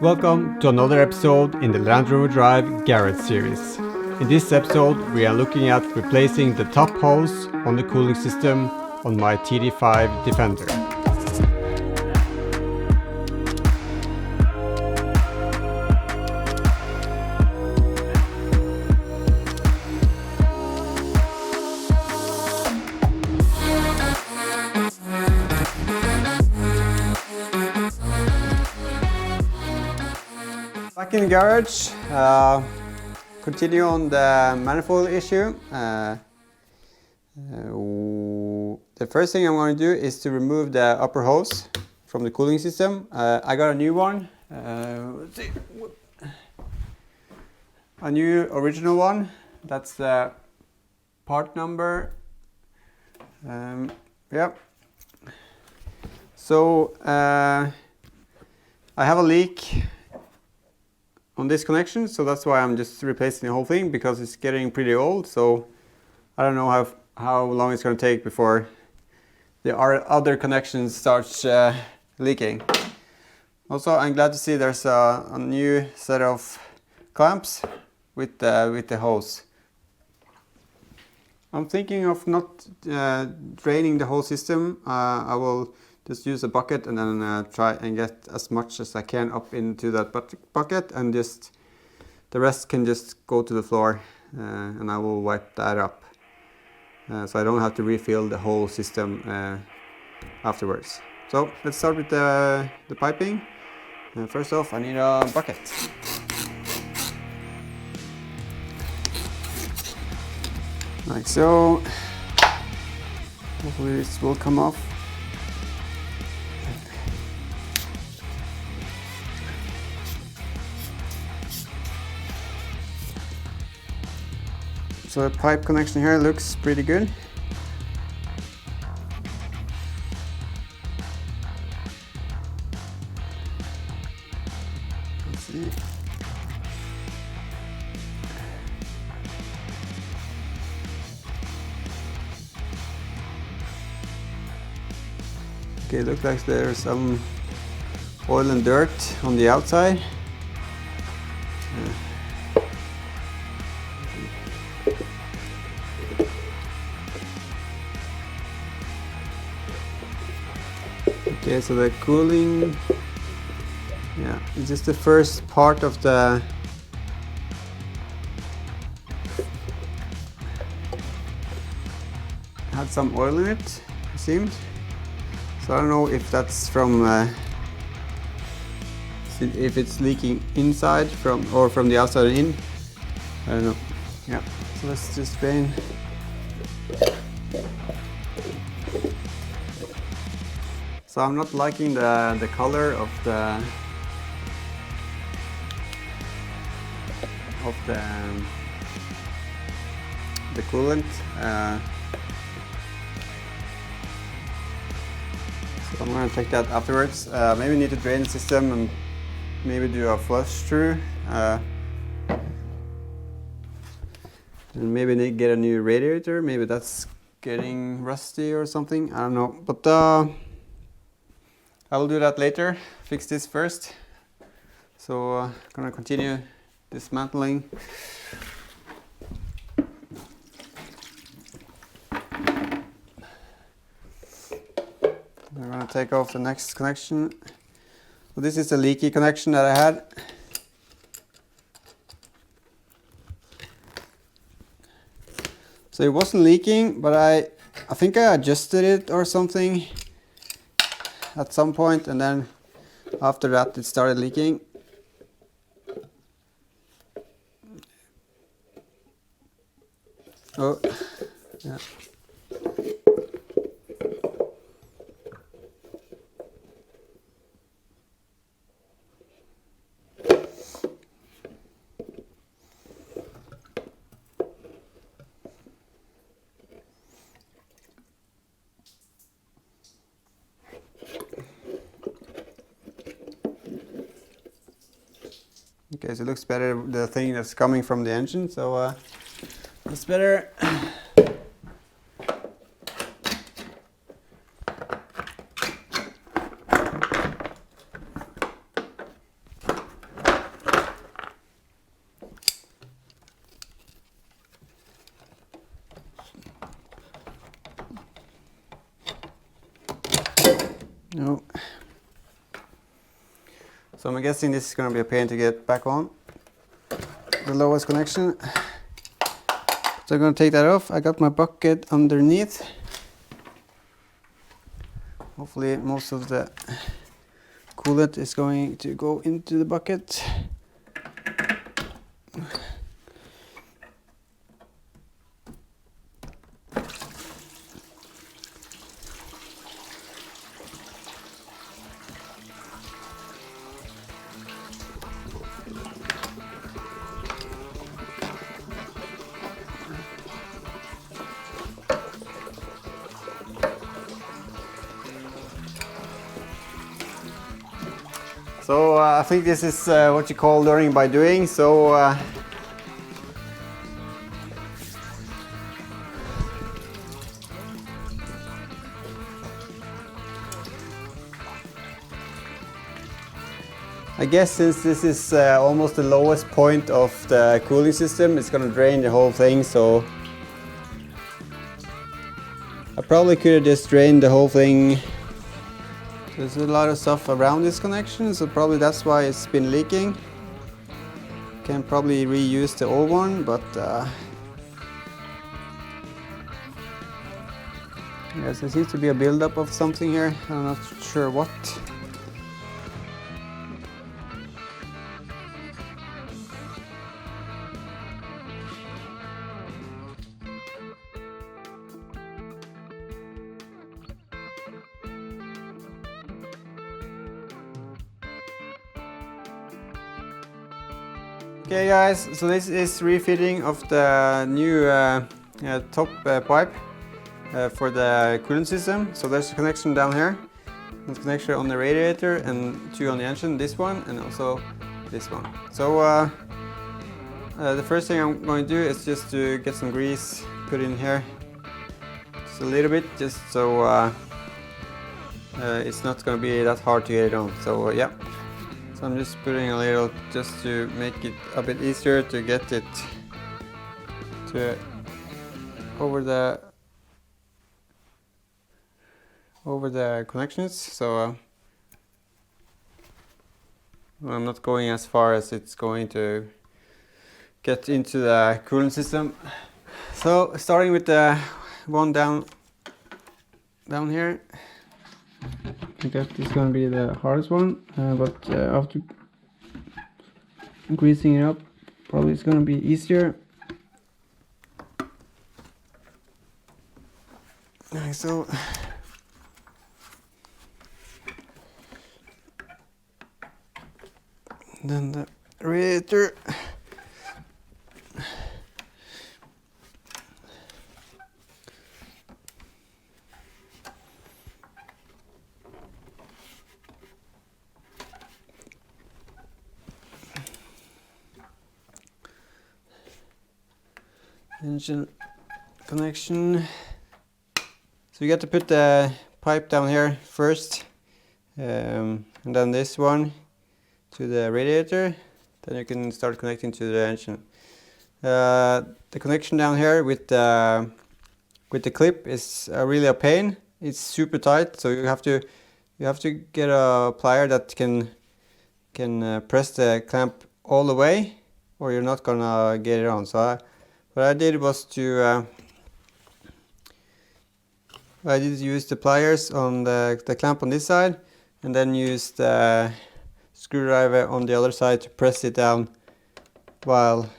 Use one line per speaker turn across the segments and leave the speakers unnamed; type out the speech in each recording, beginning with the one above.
Welcome to another episode in the Land Rover Drive Garage series. In this episode we are looking at replacing the top hose on the cooling system on my TD5 Defender. Back in the garage, continue on the manifold issue. The first thing I'm going to do is to remove the upper hose from the cooling system. I got a new one, let's see. A new original one. That's the part number. Yeah. So I have a leak on this connection, so that's why I'm just replacing the whole thing, because it's getting pretty old. So I don't know how long it's going to take before the other connections starts leaking. Also, I'm glad to see there's a new set of clamps with the hose. I'm thinking of not draining the whole system. I will just use a bucket and then try and get as much as I can up into that bucket, and just the rest can just go to the floor, and I will wipe that up. So I don't have to refill the whole system afterwards. So let's start with the piping. First off, I need a bucket. Like so. Hopefully this will come off. So the pipe connection here looks pretty good. Let's see. Okay, it looks like there's some oil and dirt on the outside. Okay, so the cooling, yeah, it's just the first part of the had some oil in it, it seemed. So I don't know if that's from if it's leaking inside or from the outside in. I don't know. Yeah, so let's just drain. So I'm not liking the color of the coolant. So I'm going to check that afterwards. Maybe need to drain the system and maybe do a flush through. And maybe need to get a new radiator. Maybe that's getting rusty or something. I don't know. But I will do that later. Fix this first. So I'm gonna continue dismantling. I'm gonna take off the next connection. So this is the leaky connection that I had. So it wasn't leaking, but I think I adjusted it or something at some point, and then after that it started leaking. Oh, yeah. Okay, so it looks better, the thing that's coming from the engine, so it's better. So I'm guessing this is going to be a pain to get back on the lowest connection. So I'm going to take that off. I got my bucket underneath. Hopefully most of the coolant is going to go into the bucket. So I think this is what you call learning by doing. So I guess since this is almost the lowest point of the cooling system, it's going to drain the whole thing. So I probably could have just drained the whole thing. There's a lot of stuff around this connection, so probably that's why it's been leaking. Can probably reuse the old one, but yes, there seems to be a buildup of something here. I'm not sure what. Okay guys, so this is refitting of the new top pipe for the coolant system. So there's a connection down here, there's a connection on the radiator and two on the engine, this one and also this one. So the first thing I'm going to do is just to get some grease put in here, just a little bit, just so it's not going to be that hard to get it on. So yeah. So I'm just putting a little just to make it a bit easier to get it to over the connections. So I'm not going as far as it's going to get into the coolant system. So starting with the one down here. I guess this is going to be the hardest one, but after greasing it up, probably it's going to be easier. Okay, so then the radiator. Engine connection. So you got to put the pipe down here first, and then this one to the radiator. Then you can start connecting to the engine. The connection down here with the clip is really a pain. It's super tight, so you have to get a plier that can press the clamp all the way, or you're not gonna get it on. So what I did was to I did use the pliers on the clamp on this side, and then use the screwdriver on the other side to press it down while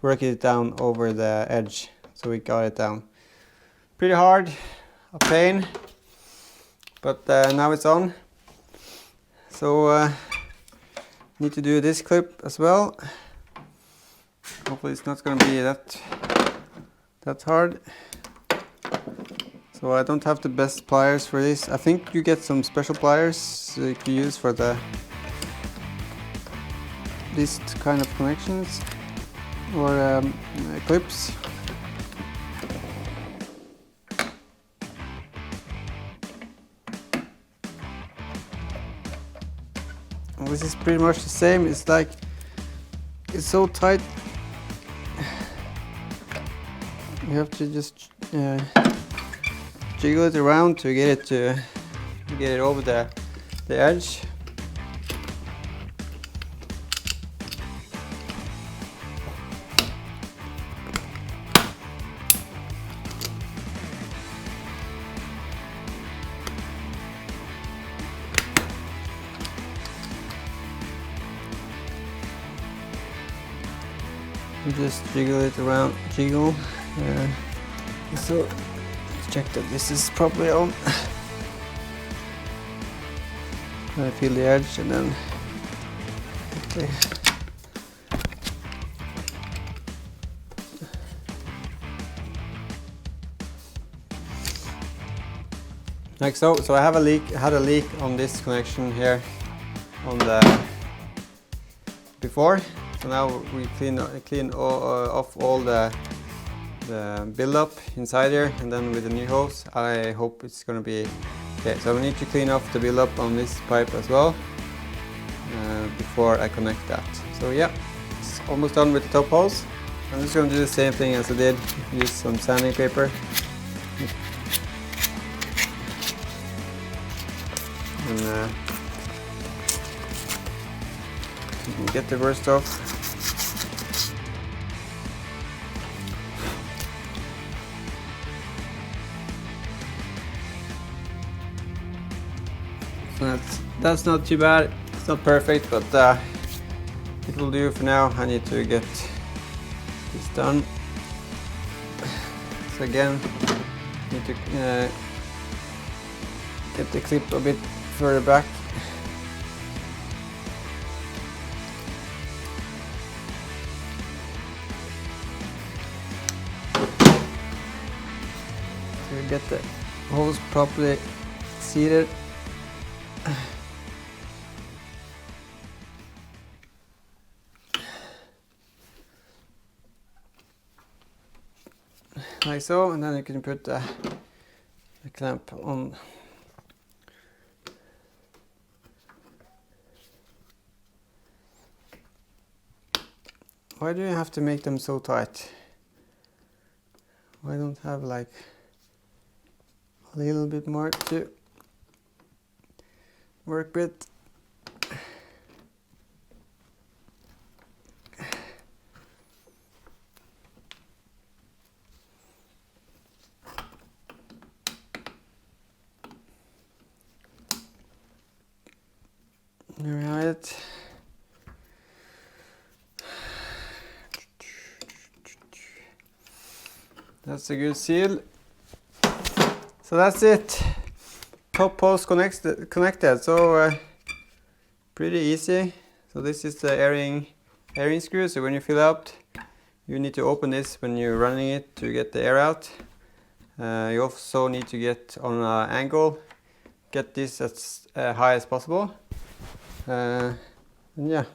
working it down over the edge. So we got it down. Pretty hard, a pain, but now it's on. So need to do this clip as well. Hopefully it's not going to be that hard. So I don't have the best pliers for this. I think you get some special pliers you can use for this kind of connections or clips. Well, this is pretty much the same. It's like it's so tight. You have to just jiggle it around to get it over the edge. You just jiggle it around, so let's check that this is properly on. I feel the edge and then okay. Like so. So I have had a leak on this connection here on the before. So now we clean off all the buildup inside here, and then with the new hose, I hope it's gonna be okay. So we need to clean off the buildup on this pipe as well before I connect that. So yeah, it's almost done with the top hose. I'm just gonna do the same thing as I did. Use some sanding paper. And you can get the worst off. So that's not too bad. It's not perfect, but it will do for now. I need to get this done. So again, need to get the clip a bit further back. To get the hose properly seated. Like so, and then you can put the clamp on. Why do you have to make them so tight? Why don't have like a little bit more to work with? There we have it. That's a good seal. So that's it. Top hose connected. So pretty easy. So this is the airing screw. So when you fill out, you need to open this when you're running it to get the air out. You also need to get on an angle, get this as high as possible. And yeah.